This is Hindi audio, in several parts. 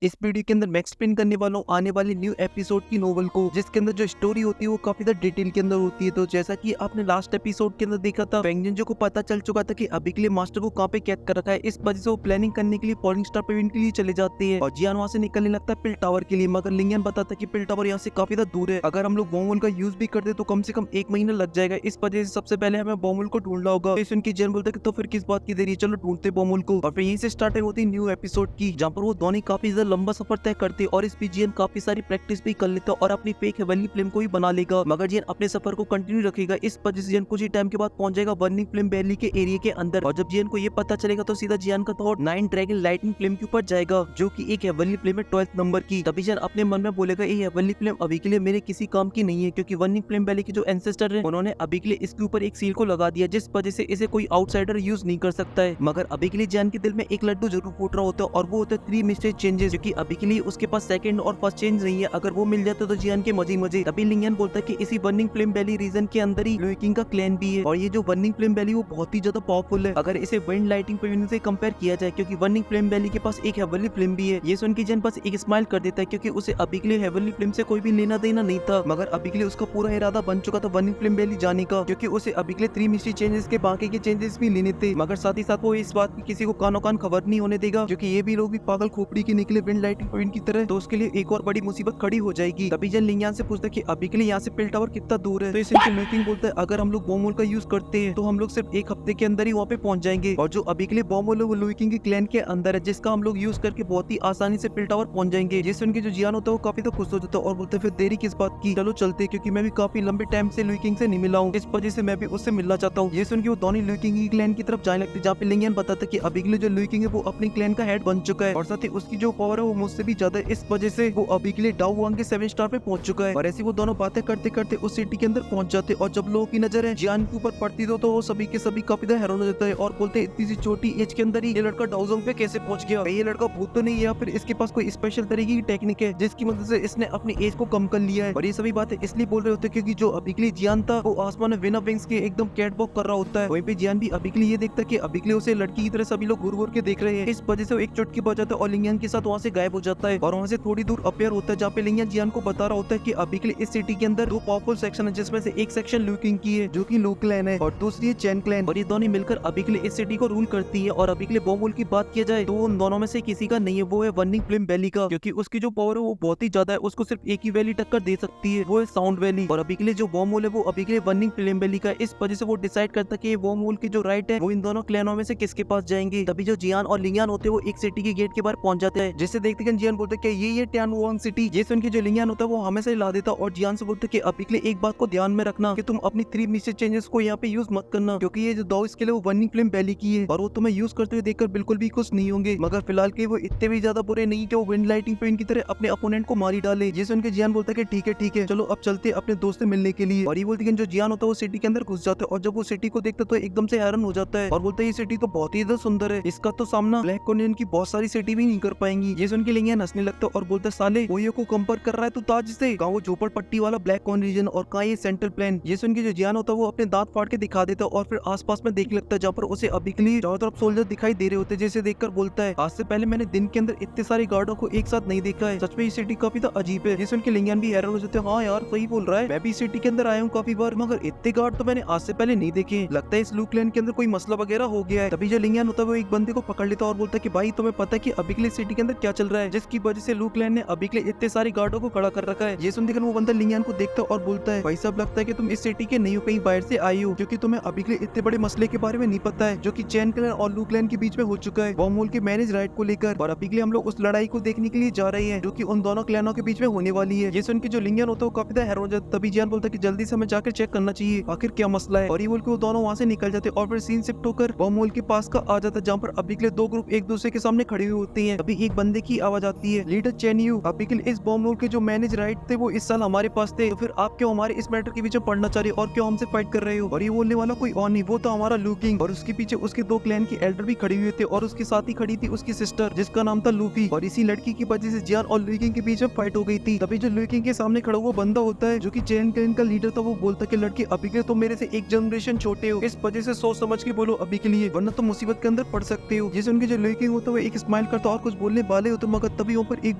इस वीडियो के अंदर मैं एक्सप्लेन करने वाला हूँ आने वाली न्यू एपिसोड की नोवेल को, जिसके अंदर जो स्टोरी होती है वो काफी ज्यादा डिटेल के अंदर होती है। तो जैसा कि आपने लास्ट एपिसोड के अंदर देखा था, वेंगजिन को पता चल चुका था कि अभी के लिए मास्टर को कहाँ पे कैद कर रखा है। इस वजह से वो प्लानिंग करने के लिए फॉलिंग स्टार पेविलियन के लिए चले जाते हैं और जियान वहां से निकलने लगता है पिल टावर के लिए। मगर लिंगियन बताता है कि पिल टावर यहाँ से काफी ज्यादा दूर है, अगर हम लोग बॉम्बुल का यूज भी करते तो कम से कम 1 महीना लग जाएगा। इस वजह से सबसे पहले हमें बॉम्बुल को ढूंढना होगा। तो सुन के जियान बोलता है कि तो फिर किस बात की देरी है, चलो ढूंढते बॉम्बुल को। और फिर यहीं से स्टार्टिंग होती है न्यू एपिसोड की, जहाँ पर वो दोनों काफी ज्यादा लंबा सफर तय करते और इस बीच जियन काफी सारी प्रैक्टिस भी कर लेता और अपनी फेक हेवनली फ्लेम को ही बना लेगा। मगर जियन अपने सफर को कंटिन्यू रखेगा। इस वजह से जियन कुछ ही टाइम के बाद पहुंच जाएगा बर्निंग फ्लेम वैली के एरिया के अंदर। और जब जियन को ये पता चलेगा तो सीधा जियन का थॉट 9 ड्रैगन लाइटनिंग फ्लेम के ऊपर जाएगा, जो कि एक हेवनली फ्लेम है 12th नंबर की। तभी जियन अपने मन में बोलेगा ये हेवनली फ्लेम अभी के लिए मेरे किसी काम की नहीं है, क्योंकि बर्निंग फ्लेम वैली के जो एंसेस्टर है उन्होंने अभी के लिए इसके ऊपर एक सील को लगा दिया, जिस वजह से इसे कोई आउटसाइडर यूज नहीं कर सकता है। मगर अभी के लिए जियन के दिल में एक लड्डू जरूर फूट रहा होता है और वो होता है 3 मिस्टेक चेंजेस, जो कि अभी के लिए उसके पास सेकंड और फर्स्ट चेंज नहीं है। अगर वो मिल जाता तो जियान के मजे मजे। तभी लिंगियन बोलता है कि इसी बर्निंग फ्लेम वैली रीजन के अंदर ही लुई किंग का क्लैन भी है और ये जो बर्निंग फ्लेम वैली वो बहुत ही ज्यादा पावरफुल है अगर इसे विंड लाइटिंग पेविलियन से कंपेयर किया जाए, क्योंकि बर्निंग फ्लेम वैली के पास एक हेवनली फ्लेम भी है। ये सुन के जियान बस एक स्माइल कर देता है, क्योंकि उसे अभी के लिए हेवनली फ्लेम से कोई भी लेना देना नहीं था। मगर अभी के लिए उसका पूरा इरादा बन चुका था बर्निंग फ्लेम वैली जाने का, क्योंकि उसे अभी के लिए 3 मिस्ट्री चेंजेस के बाकी के चेंजेस भी लेने थे। मगर साथ ही साथ वो इस बात की किसी को कानो कान खबर नहीं होने देगा, क्योंकि ये भी लोग भी पागल खोपड़ी के निकले विंड लाइटिंग पेविलियन की तरह, तो उसके लिए एक और बड़ी मुसीबत खड़ी हो जाएगी। तभी जियान लिंगियन से पूछता है कि अभी के लिए यहाँ से पिल टावर कितना दूर है। तो इस लुई बोलता है अगर हम लोग बॉम्बोल का यूज करते हैं तो हम लोग सिर्फ 1 हफ्ते के अंदर ही वहाँ पे पहुंच जाएंगे, और जो अभी के लिए बॉम्बोल है वो लुई किंग के क्लैन के अंदर है, जिसका हम लोग यूज करके बहुत ही आसानी से पिल टावर पहुंच जाएंगे। जिस सुन के जो जियान होता है वो काफी तो खुश हो जाता है और बोलते फिर देरी किस बात की, चलो चलते, क्योंकि मैं भी काफी लंबे टाइम से लुई किंग से नहीं मिला हूँ, इस वजह से मैं भी उससे मिलना चाहता हूँ। ये सुन के वो दोनों लुई किंग की क्लैन की तरफ जाने लगते, जहाँ पे लिंगियन बताता है कि अभी के लिए जो लुई किंग है वो अपनी क्लैन का हेड बन चुका है और साथ ही उसकी जो पावर है वो मुझसे भी ज्यादा है। इस वजह से वो अभी के लिए डाउ वांग के 7 स्टार पे पहुंच चुका है। और ऐसी वो दोनों बातें करते करते उस सिटी के अंदर पहुंच जाते और जब लोगों की नजर है जियान के ऊपर पड़ती तो वो सभी के सभी काफी ज्यादा हैरान हो जाता है और बोलते इतनी सी छोटी एज के अंदर ही ये लड़का डाउजोंग पे कैसे पहुंच गया, ये लड़का भूत तो नहीं है या फिर इसके पास कोई स्पेशल तरीके की टेक्निक है जिसकी मदद से इसने अपनी एज को कम कर लिया है। और ये सभी बातें इसलिए बोल रहे होते हैं क्योंकि जो अभी के लिए जियान था वो आसमान में बिना विंग्स के एकदम कैट वॉक कर रहा होता है। वहीं पे जियान भी अभी के लिए ये देखता है कि अभी के लिए उसे लड़की की तरह सभी लोग घूर घूर के देख रहे हैं। इस वजह से वो एक चुटकी बजाता है और लिंगियन के साथ वहाँ से गायब हो जाता है और वहाँ से थोड़ी दूर अपेयर होता है, जहाँ पे लिंगियन जियान को बता रहा होता है कि अभी के लिए इस सिटी के अंदर 2 पावरफुल सेक्शन है, जिसमें से एक सेक्शन लुई किंग की है जो कि लू क्लैन है और दूसरी है चैन क्लैन, और ये दोनों मिलकर अभी के लिए इस सिटी को रूल करती है। और अभी के लिए बॉम्बुल की बात किया जाए तो उन दोनों में से किसी का नहीं है, वो है बर्निंग फ्लेम वैली का, क्योंकि उसकी जो पावर है वो बहुत ही ज्यादा है, उसको सिर्फ एक ही वैली टक्कर दे सकती है, वो है साउंड वैली। और अभी के लिए जो बॉम्बुल है वो अभी के लिए बर्निंग फ्लेम वैली का है। इस वजह से वो डिसाइड करता है कि बॉम्बुल की जो राइट है वो इन दोनों क्लैनों में से किसके पास जाएंगे। तभी जो जियान और लिंगियन होते हैं वो एक सिटी के गेट के बाहर पहुंच जाते हैं, जिसे देखते हैं जियान बोलते हैं कि ये टैनवुआंग सिटी। ये सुन के जो लिंगियन होता है वो हमेशा ही ला देता और जियान से बोलते हैं कि अभी के लिए एक बात को ध्यान में रखना कि तुम अपनी 3 मिस्टेक चेंजेस को यहाँ पे यूज मत करना, क्योंकि ये जो दो स्किल है वो बर्निंग फ्लेम वैली की है और वो तुम्हें यूज करते हुए देखकर बिल्कुल भी खुश नहीं होंगे। मगर फिलहाल के वो इतने भी ज्यादा बुरे नहीं कि वो विंड लाइटिंग पेविलियन की तरह अपने अपोनेंट को मारी डाले। जिसे उनके जियान बोलता है कि ठीक है चलो अब चलते अपने दोस्त से मिलने के लिए। और ये बोलते हैं जो जियान होता है वो सिटी के अंदर घुस जाता है और जब वो सिटी को देखता है तो एकदम से हैरान हो जाता है और बोलता है ये सिटी तो बहुत ही ज्यादा सुंदर है, इसका तो सामना ब्लैक कॉर्नियन की बहुत सारी सिटी भी नहीं कर पाएंगी। ये सुन के लिंगियन हंसने लगता है और बोलता है साले ओयो को कंपेयर कर रहा है तू ताज से, कहाँ वो झोपड़पट्टी वाला ब्लैक कॉर्न रीजन और कहाँ ये सेंट्रल प्लेन। ये सुन के जो जियान होता है वो अपने दांत फाड़ के दिखा देता है और फिर आसपास में देखने लगता है, जहाँ पर उसे अभी के लिए चारों तरफ सोल्जर दिखाई दे रहे होते हैं। जैसे देखकर बोलता है आज से पहले मैंने दिन के अंदर इतने सारे गार्डों को एक साथ नहीं देखा है, सच में ये सिटी काफी अजीब है। ये सुन के लिंगियन भी हैरान हो जाते हैं, हाँ यार सही बोल रहा है, मैं भी सिटी के अंदर आया हूँ काफी बार मगर इतने गार्ड तो मैंने आज से पहले नहीं देखे, लगता है इस लू क्लैन के अंदर कोई मसला वगैरह हो गया है। तभी जो लिंगियन होता है वो एक बंदे को पकड़ लेता है और बोलता है कि भाई तुम्हें पता है कि अभी के लिए सिटी के अंदर क्या चल रहा है, जिसकी वजह से लू क्लैन ने अभी के लिए इतने सारे गार्डों को खड़ा कर रखा है। ये सुनकर वो बंदा लिंगियन को देखता है और बोलता है भाई साहब लगता है कि तुम इस सिटी के नहीं हो, कहीं बाहर से आई हो, क्योंकि तुम्हें अभी के लिए इतने बड़े मसले के बारे में नहीं पता है जो कि चैन क्लैन और लू क्लैन के बीच में हो चुका है बॉम्बुल के मैनेज राइट को लेकर। और अभी के लिए हम लोग उस लड़ाई को देखने के लिए जा रहे हैं जो कि उन दोनों क्लैनों के बीच में होने वाली है। ये सुन के जो लिंगियन होता है वो काफी हैरान हो जाता है। तभी जियान बोलता है कि जल्दी से हमें जाकर चेक करना चाहिए आखिर क्या मसला है, और ये बोल के वो दोनों वहां से निकल जाते और फिर सीन शिफ्ट होकर बॉम्बुल के पास का आ जाता है, जहाँ पर अभी के लिए 2 ग्रुप एक दूसरे के सामने खड़े हुए होते हैं। अभी एक बंदे की आवाज आती है, लीडर चेन यू, अभी के लिए इस बॉम्बुल के जो मैनेज राइट थे वो इस साल हमारे पास थे, तो फिर आप क्यों हमारे इस मैटर के बीच में पढ़ना चाह रहे हो और क्यों हमसे फाइट कर रहे हो। और ये बोलने वाला कोई और नहीं, वो तो हमारा लू किंग, और उसके पीछे उसके 2 क्लैन की एल्डर भी खड़ी हुए थे और उसके साथ ही खड़ी थी उसकी सिस्टर जिसका नाम था लूफी, और इसी लड़की की वजह से जियान और लू किंग के बीच में फाइट हो गई थी। तभी जो लू किंग के सामने खड़ा हुआ बंदा होता है जो कि चेन क्लैन का लीडर था वो बोलता है कि लड़के अभी के तो मेरे से एक जनरेशन छोटे हो, इस वजह से सोच समझ के बोलो अभी के लिए, वरना तो मुसीबत के अंदर पड़ सकते हो। जैसे उनके जो लू किंग होता है वो एक स्माइल करता और कुछ बोलने वाले खड़े होते मगर तभी वहाँ पर एक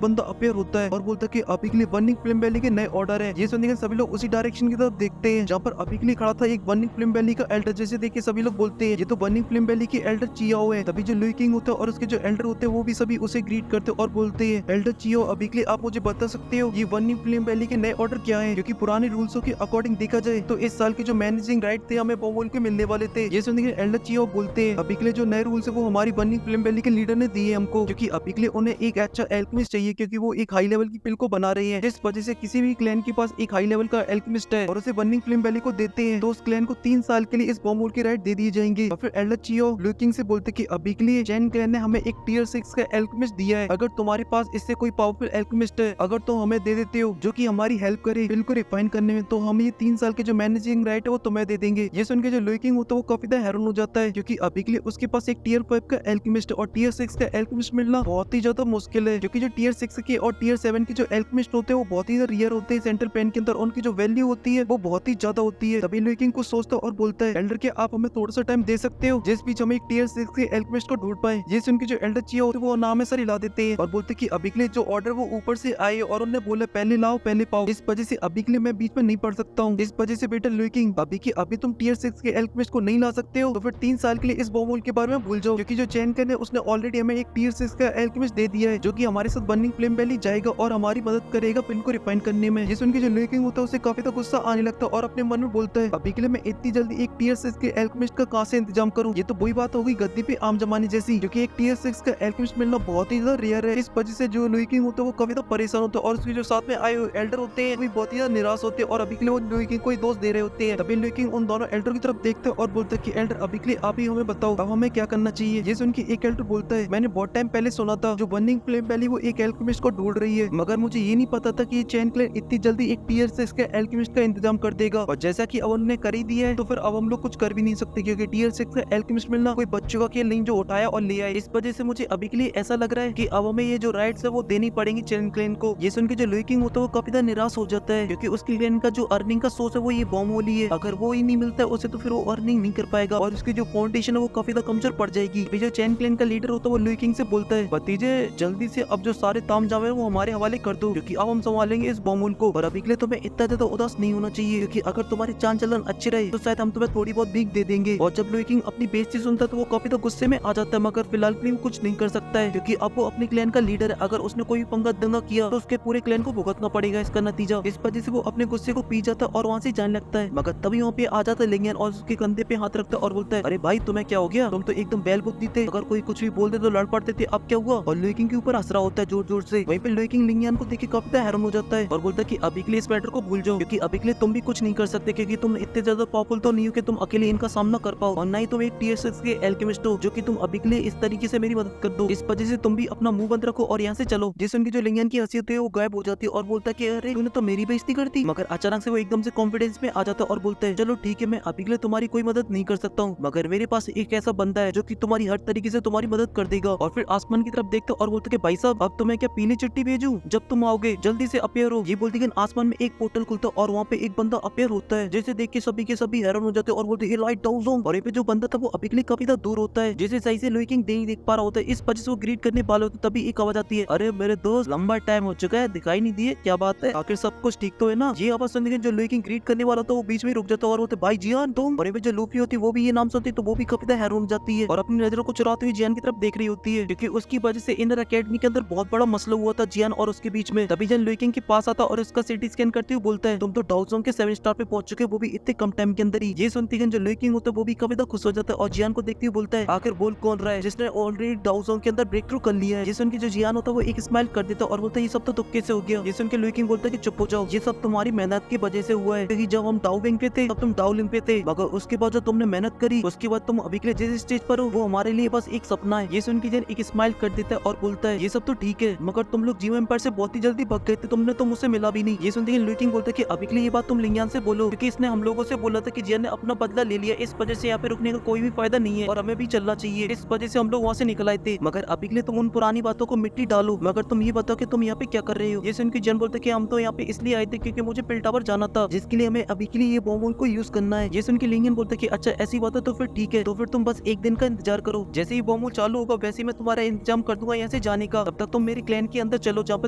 बंदा अपेयर होता है और बोलता है कि अभी के लिए बर्निंग फ्लेम वैली के नए ऑर्डर है। ये सुनने के सभी लोग उसी डायरेक्शन की तरफ देखते हैं जहाँ पर अभी के लिए खड़ा था एक बर्निंग फ्लेम वैली का एल्डर। जैसे देख के सभी लोग बोलते हैं ये तो बर्निंग फ्लेम वैली के एल्डर चियाओ है। तभी जो लुई किंग होता है और उसके जो एल्डर होते हैं वो भी सभी उसे ग्रीट करते और बोलते हैं एल्डर चियाओ अभी के लिए आप मुझे बता सकते हो ये बर्निंग फ्लेम वैली के नए ऑर्डर क्या है, क्योंकि पुराने रूल्सों के अकॉर्डिंग देखा जाए तो इस साल के जो मैनेजिंग राइट थे हमें बॉमोल के मिलने वाले थे। ये सुनने के एल्डर चियाओ बोलते हैं अभी के लिए जो नए रूल्स है वो हमारी बर्निंग फ्लेम वैली के लीडर ने दिए हमको, क्योंकि अभी के लिए उन्हें एक अच्छा एल्केमिस्ट चाहिए क्योंकि वो एक हाई लेवल की पिल को बना रही है, जिस वजह से किसी भी क्लैन के पास एक हाई लेवल का एल्केमिस्ट है और उसे बर्निंग फ्लेम वैली को देते हैं तो उस क्लैन को 3 साल के लिए इस बॉमोल के राइट दे दिए जाएंगे। और फिर एल्डर चियाओ लुई किंग से बोलते कि अभी के लिए चैन क्लैन ने हमें एक टियर 6 का एल्केमिस्ट दिया है, अगर तुम्हारे पास इससे कोई पावरफुल एल्केमिस्ट है अगर तो हमें दे देते हो जो कि हमारी हेल्प करे पिल को रिफाइन करने में तो हम ये 3 साल के जो मैनेजिंग राइट है वो तुम्हें दे देंगे। ये सुन के जो लुई किंग होता है वो काफी ज्यादा हैरान हो जाता है क्योंकि अभी के लिए उसके पास एक टियर 5 का एल्केमिस्ट है और टियर 6 का एल्केमिस्ट मिलना बहुत ही ज्यादा मुश्किल है, क्योंकि जो टियर 6 के और टियर 7 के जो एल्केमिस्ट होते हैं वो बहुत ही रियर होते हैं सेंट्रल पेन के अंदर, उनकी जो वैल्यू होती है वो बहुत ही ज्यादा होती है। तभी लुई किंग कुछ सोचता और बोलता है एल्डर क्या आप हमें थोड़ा सा टाइम दे सकते हो जिस बीच हम एक टियर 6 के एल्केमिस्ट को ढूंढ पाए। ये सुन के जो एल्डर चिया होते हैं वो नाम सर हिला देते हैं और बोलते कि अभी के लिए जो ऑर्डर वो ऊपर से आए और उन्हें बोले पहले लाओ पहले पाओ, इस वजह से अभी के लिए मैं बीच में नहीं पढ़ सकता हूँ। इस वजह से बेटा लुई किंग अभी की अभी तुम टियर 6 के एल्केमिस्ट को नहीं ला सकते हो तो फिर 3 साल के लिए इस बॉमोल के बारे में भूल जाओ, क्योंकि जो चैन कैन है उसने ऑलरेडी हमें एक टियर 6 का एल्केमिस्ट दे दिया है जो कि हमारे साथ बर्निंग फ्लेम वैली जाएगा और हमारी मदद करेगा पिन को रिफाइन करने में। ये सुन के जो लुई किंग होता है उसे काफी तो गुस्सा आने लगता है और अपने मन में बोलता है अभी के लिए मैं इतनी जल्दी एक टियर 6 के एल्केमिस्ट का कहां से इंतजाम करूं, ये तो वही बात होगी गद्दी पे आम जमाने जैसी, क्योंकि एक टियर 6 का एल्केमिस्ट मिलना बहुत ही ज्यादा रेयर है। इस वजह से जो लुई किंग होता है वो काफी तो परेशान होता है और उसके जो साथ में आए हुए एल्डर होते हैं वो बहुत ही ज्यादा निराश होते हैं और अभी के लिए वो लुई किंग को दोस्त दे रहे होते हैं। तभी लुई किंग उन दोनों एल्डर की तरफ देखते हैं और बोलते हैं कि एल्डर अभी के लिए आप ही हमें बताओ अब हमें क्या करना चाहिए। ये सुन के एक एल्डर बोलता है मैंने बहुत टाइम पहले सुना था जो बर्निंग फ्लेम वैली वो एक एल्केमिस्ट को ढूंढ रही है, मगर मुझे ये नहीं पता था कि ये चैन क्लैन इतनी जल्दी एक टियर 6 के एल्केमिस्ट का इंतजाम कर देगा, और जैसा कि अब उन्होंने कर ही दिया है तो फिर अब हम लोग कुछ कर भी नहीं सकते क्योंकि टियर 6 का एल्केमिस्ट मिलना कोई बच्चों का खेल नहीं जो उठाया और ले आए। इस वजह से मुझे अभी के लिए ऐसा लग रहा है कि अब हमें ये जो राइट्स है वो देनी पड़ेंगी चैन क्लैन को। ये सुन के जो लुई किंग होता है वो काफी ज्यादा निराश हो जाता है क्योंकि उसकी क्लैन का जो अर्निंग का सोर्स है वो ये बॉमोल ही है, अगर वो ही नहीं मिलता है उसे तो फिर वो अर्निंग नहीं कर पाएगा और उसकी जो फाउंडेशन है वो काफी ज्यादा कमजोर पड़ जाएगी। जो चैन क्लैन का लीडर होता है वो लुई किंग से बोलता है भतीजे जल्दी से अब जो सारे तामझाम है वो हमारे हवाले कर दो क्योंकि अब हम संभालेंगे इस बॉमोल को, और अभी के लिए तुम्हें इतना ज्यादा उदास नहीं होना चाहिए क्योंकि अगर तुम्हारी चाल चलन अच्छी रहे तो शायद हम तुम्हें थोड़ी बहुत भीख दे देंगे। और जब लुई किंग अपनी बेइज्जती सुनता है तो वो काफी तो गुस्से में आ जाता है, मगर फिलहाल के लिए कुछ नहीं कर सकता है क्योंकि अब वो अपनी क्लैन का लीडर है, अगर उसने कोई पंगा दंगा किया तो उसके पूरे क्लैन को भुगतना पड़ेगा इसका नतीजा। इस वजह से वो अपने गुस्से को पी जाता है और वहाँ से जाने लगता है, मगर तभी वहाँ पे आ जाता है लिंगियन और उसके कंधे पे हाथ रखता है और बोलता है अरे भाई तुम्हें क्या हो गया, तुम तो एकदम बैल बुद्धि थे, अगर कोई कुछ भी बोल दे तो लड़ पड़ते थे, अब क्या हुआ। और लुई किंग के ऊपर हंस रहा होता है जोर जोर से। वहीं पे लुई किंग लिंगियन को देख के काफी हैरान हो जाता है और बोलता है कि अभी के लिए इस मैटर को भूल जाओ क्योंकि अभी के लिए तुम भी कुछ नहीं कर सकते क्योंकि तुम इतने ज्यादा पावरफुल तो नहीं हो कि तुम अकेले इनका सामना कर पाओ, और ना ही तुम एक टियर 6 के एल्केमिस्ट हो जो कि तुम अभी के लिए इस तरीके से मेरी मदद कर दो। इस वजह से तुम भी अपना मुंह बंद रखो और यहाँ से चलो। जिस उनकी जो लिंगियन की हंसी होती है वो गायब हो जाती है और बोलता है कि अरे तूने तो मेरी बेइज्जती कर दी, मगर अचानक से वो एकदम से कॉन्फिडेंस में आ जाता है और बोलता है चलो ठीक है मैं अभी के लिए तुम्हारी कोई मदद नहीं कर सकता हूँ, मगर मेरे पास एक ऐसा बंदा है जो कि तुम्हारी हर तरीके से तुम्हारी मदद कर देगा। और फिर आसमान की तरफ देखता और बोलता है भाई साहब अब तुम्हें क्या पीली चिट्ठी भेजूं, जब तुम आओगे जल्दी से अपेयर हो। ये बोलते कि आसमान में एक पोर्टल खुलता है और वहाँ पे एक बंदा अपेयर होता है, जैसे देख के सभी हैरान हो जाते हैं और बोलते हैं लाइट डाउन। और ये पे जो बंदा था वो अभी के लिए काफी दूर होता है, जैसे सही से लुई किंग नहीं देख पा रहा होता है, इस वजह से वो ग्रीट करने वाले होते तभी एक आवाज आती है अरे मेरे दोस्त लंबा टाइम हो चुका है दिखाई नहीं दिए, क्या बात है आखिर सब कुछ ठीक तो है ना। ये आवाज सुनने के जो लुई किंग ग्रीट करने वाला था वो बीच में रुक जाता है और बोलते भाई जियान तुम। और ये पे जो लूफी होती है वो भी ये नाम सुनती तो वो भी काफी हैरान हो जाती है और अपनी नजरों को चुराते हुए जियान की तरफ देख रही होती है क्योंकि उसकी वजह से इनर एकेडमी के अंदर बहुत बड़ा मसला हुआ था जियान और उसके बीच में। तभी जियान लुई किंग के पास आता और उसका सिटी स्कैन करते हुए बोलता है तुम तो डाउ जोन के 7 स्टार पे पहुंच चुके हो वो भी इतने कम टाइम के अंदर ही। ये सुनती है जो लुई किंग होता है वो भी काफी खुश हो जाता है और जियान को देखते हुए बोलता है आखिर बोल कौन रहा है जिसने ऑलरेडी डाउ जोन के अंदर ब्रेक थ्रू कर लिया है। ये सुन के जो जियान होता है वो एक स्माइल कर देता है और बोलता है ये सब तो तुक्के से हो गया। ये सुन के लुई किंग बोलता है कि चुप हो जाओ, ये सब तुम्हारी मेहनत की वजह से हुआ है क्योंकि जब हम डाउ विंग पे थे तब तुम डाउ लिंग पे थे, मगर उसके बाद जो तुमने मेहनत करी उसके बाद तुम अभी के लिए जिस स्टेज पर हो वो हमारे लिए बस एक सपना है। ये सुन के जियान एक स्माइल कर देता है और बोलता है ये सब तो ठीक है मगर तुम लोग जीव एम्पायर से बहुत ही जल्दी भाग गए थे, तुमने तो मुझसे मिला भी नहीं। ये सुनते ही लुई किंग बोलता है कि अभी के लिए ये बात तुम लिंगियन से बोलो क्योंकि इसने हम लोगों से बोला था कि जियान ने अपना बदला ले लिया, इस वजह से यहाँ पे रुकने का कोई भी फायदा नहीं है और हमें भी चलना चाहिए, इस वजह से हम लोग वहाँ से निकल आए थे, मगर अभी के लिए तुम उन पुरानी बातों को मिट्टी डालो, मगर तुम ये बताओ कि तुम यहाँ पे क्या कर रहे हो। ये सुन के जियान बोलते कि हम तो यहाँ पे इसलिए आए थे क्योंकि मुझे पिल टावर जाना था जिसके लिए हमें अभी के लिए ये बॉम्ब को यूज करना है। ये सुन के लिंगियन बोलते कि अच्छा ऐसी बात है तो फिर ठीक है, तो फिर तुम बस एक दिन का इंतजार करो, जैसे ही बॉम्ब चालू होगा वैसे मैं तुम्हारा इंतजाम कर दूंगा यहाँ से जाने का। तब तक तुम मेरे क्लैन के अंदर चलो जहाँ पे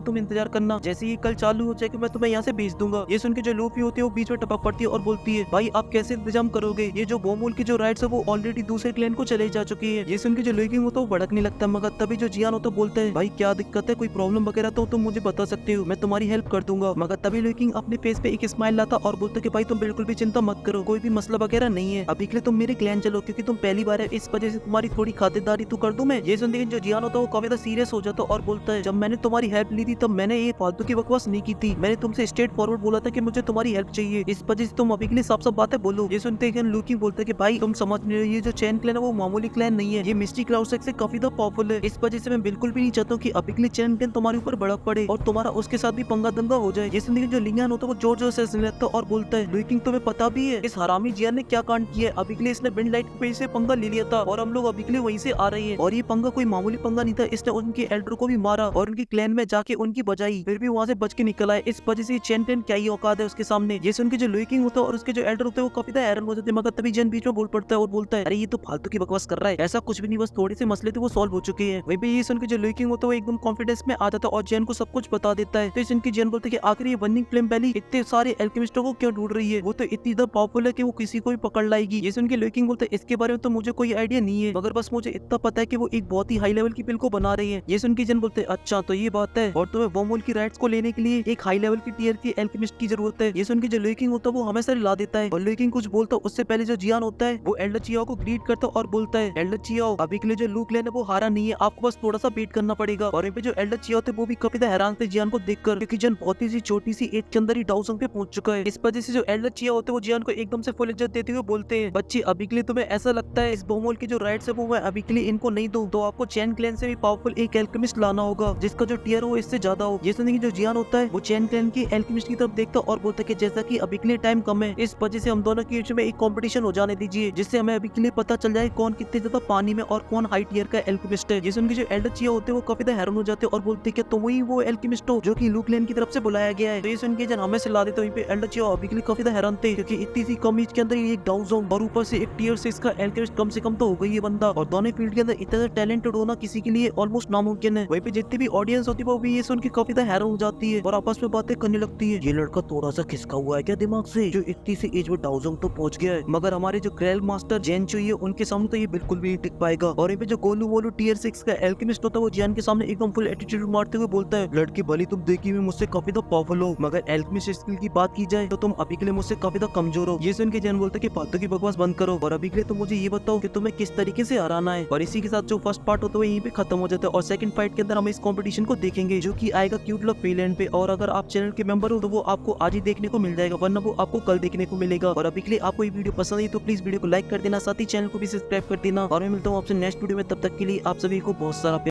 तुम इंतजार करना, जैसे ये कल चालू हो जाएगा मैं तुम्हें यहाँ से भेज दूंगा। ये सुन के जो लूफी होती है वो बीच में टपक पड़ती है और बोलती है भाई आप कैसे इंतजाम करोगे, ये जो बोमूल की जो राइड्स है वो ऑलरेडी दूसरे क्लैन को चले जा चुकी है। ये सुन के जो लुइकिंग होता है वो भड़कने लगता है, मगर तभी जो जियान होता है बोलता है भाई क्या दिक्कत है, कोई प्रॉब्लम वगैरह तो तुम मुझे बता सकते हो, मैं तुम्हारी हेल्प कर दूंगा। मगर तभी लुइकिंग अपने फेस पे एक स्माइल लाता और बोलता कि भाई तुम बिल्कुल भी चिंता मत करो, कोई भी मसला वगैरह नहीं है, अभी के लिए तुम मेरे क्लैन चलो क्योंकि तुम पहली बार है, इस वजह से तुम्हारी थोड़ी खातिरदारी तो कर दूं मैं। ये सुनते ही जो जियान होता है वो काफी ज्यादा सीरियस हो जाता और बोलता है जब मैंने तुम्हारी हेल्प ली थी तब मैंने ये फालतू की बकवास नहीं की थी, मैंने तुमसे स्ट्रेट फॉरवर्ड बोला था कि मुझे तुम्हारी हेल्प चाहिए, इस वजह से तुम अभी के लिए साफ साफ बातें बोलो। ये सुनते ही लुइकिंग बोलता है कि भाई तुम समझ नहीं रहे, ये जो चैन क्लैन है वो मामूली क्लैन नहीं है, ये मिस्टी क्लाउड से काफी ज्यादा पावरफुल है, इस वजह से मैं बिल्कुल भी नहीं चाहता हूँ कि अभी के लिए चैन क्लैन तुम्हारे ऊपर भड़क पड़े और तुम्हारा उसके साथ भी पंगा दंगा हो जाए। ये सुनते जो लिंगान होता है वो जोर जोर से हंसने लगता है और बोलता है लुइकिंग तुम्हें पता भी है इस हरामी जियान ने क्या कांड किया है, अभी के लिए इसने विंड लाइट पे से पंगा ले लिया था और हम लोग अभी के लिए वहीं से आ रहे हैं, और ये पंगा कोई मामूली पंगा नहीं था, इसने उनके एल्डर को भी मारा और उनकी क्लैन में जाके उनकी बजाई, फिर भी वहाँ से बच के निकला है, इस वजह से चैन क्लैन क्या ही औकात है उसके सामने। ये सुन के जो लुइकिंग होता है और उसके जो एल्डर होते हैं वो काफी ज्यादा हैरान हो जाते हैं, मगर तभी जैन बीच में बोल पड़ता है और बोलता है अरे ये तो फालतू की बकवास कर रहा है, ऐसा कुछ भी नहीं, बस थोड़े से मसले थे वो सॉल्व हो चुके हैं। वहीं पे ये सुन के जो लुइकिंग होता है वो एकदम कॉन्फिडेंस में आ जाता है और जैन को सब कुछ बता देता है। तो इस इनकी जैन बोलते हैं कि आखिर ये बर्निंग फ्लेम वैली इतने सारे एल्केमिस्टों को क्यों ढूंढ रही है, वो तो इतनी ज्यादा पावरफुल है कि वो किसी को भी पकड़ लाएगी। ये सुन के लुइकिंग बोलते हैं इसके बारे में तो मुझे कोई आइडिया नहीं है, मगर बस मुझे इतना पता है कि वो एक बहुत ही हाई लेवल की पिल को बना रही है। ये सुन के जैन बोलते हैं अच्छा तो ये बात है, और तुम्हें वर्महोल की राइट्स को लेने के लिए एक हाई लेवल की टीयर की एल्केमिस्ट की जरूरत है। ये सुन के जो लुइकिंग होता है वो हमेशा ला देता है और लुइकिंग कुछ बोलता है उससे पहले जो जियान होता है वो एल्डर चियाओ को ग्रीट करता है और बोलता है एल्डर चियाओ अभी के लिए जो लू क्लैन है वो हारा नहीं है, आपको बस थोड़ा सा वेट करना पड़ेगा। और यहाँ पे जो एल्डर चियाओ थे वो भी काफी हैरान थे जियान को देखकर, क्योंकि जियान बहुत ही छोटी सी एज के अंदर ही डाउसंग पे पहुंच चुका है। इस वजह से जो एल्डर चियाओ होते हैं वो जियान को एकदम से फुल इज्जत देते हुए बोलते हैं बच्चे अभी के लिए तुम्हें ऐसा लगता है इस बोमोल की जो राइट्स है वो मैं अभी के लिए इनको नहीं दूं, तो आपको चैन क्लैन से भी पावरफुल एक एल्केमिस्ट लाना होगा जिसका जो टीयर हो इससे ज्यादा हो। ये सुनने की जो जियान होता है वो चैन क्लैन की एल्केमिस्ट की तरफ देखता और बोलता है कि जैसा कि अभी के लिए टाइम कम है, इस वजह से हम दोनों के बीच में एक कंपटीशन हो जाने दीजिए जिससे हमें अभी के लिए पता चल जाए कौन कितने ज्यादा पानी में और कौन हाई टीयर का एल्केमिस्ट है। ये सुन के जो एल्डर चिया होते हैं वो काफी हैरान हो जाते हैं और बोलते हैं कि तुम ही वो एल्केमिस्ट हो जो कि लू क्लैन की तरफ से बुलाया गया है। तो ये सुन के जन हमें से ला देते हैं एल्डर चिया अभी के लिए काफी हैरान थे क्योंकि इतनी सी कम एज के अंदर एक डाउन जोन और ऊपर से एक टीयर 6 का एल्केमिस्ट कम से कम तो हो गई है बंदा, और दोनों फील्ड के अंदर इतना टैलेंटेड होना किसी के लिए ऑलमोस्ट नामुमकिन है। वहीं पे जितनी भी ऑडियंस होती है वो भी ये सुन के काफी हैरान हो जाती है और आपस में बातें करने लगती है ये लड़का थोड़ा सा खिसका हुआ है क्या दिमाग से, जो इतनी सी एज में डाउजोंग तो पहुंच गया है, मगर हमारे जो ग्रैंड मास्टर जैन चो है उनके सामने तो ये बिल्कुल भी नहीं टिक पाएगा। और यहाँ पे जो गोलू वोलू टीयर 6 का एल्केमिस्ट होता है वो जियान के सामने एकदम फुल एटीट्यूड मारते हुए बोलता है लड़की भली तुम देखी में मुझसे काफी पावरफुल हो, मगर एल्केमिस्ट स्किल की बात की जाए तो तुम अभी के लिए मुझसे काफी कमजोर हो। ये सुन के जैन बोलता है कि फालतू की बकवास बंद करो और अभी के लिए तुम मुझे ये बताओ कि तुम्हें किस तरीके से हराना है। और इसी के साथ जो फर्स्ट पार्ट होता है यहीं पे खत्म हो जाता है और सेकंड फाइट के अंदर हम इस कंपटीशन को देखेंगे जो कि आएगा क्यूट लव फ्रीलैंड पे, और अगर आप चैनल के मेंबर हो तो वो आपको आज ही देखने को मिल जाएगा वरना वो आपको कल देखने को मिलेगा। और अभी के लिए आपको ये वीडियो पसंद आई तो प्लीज वीडियो को लाइक कर देना, साथ ही चैनल को भी सब्सक्राइब कर देना, और मैं मिलता हूँ आपसे नेक्स्ट वीडियो में, तब तक के लिए आप सभी को बहुत सारा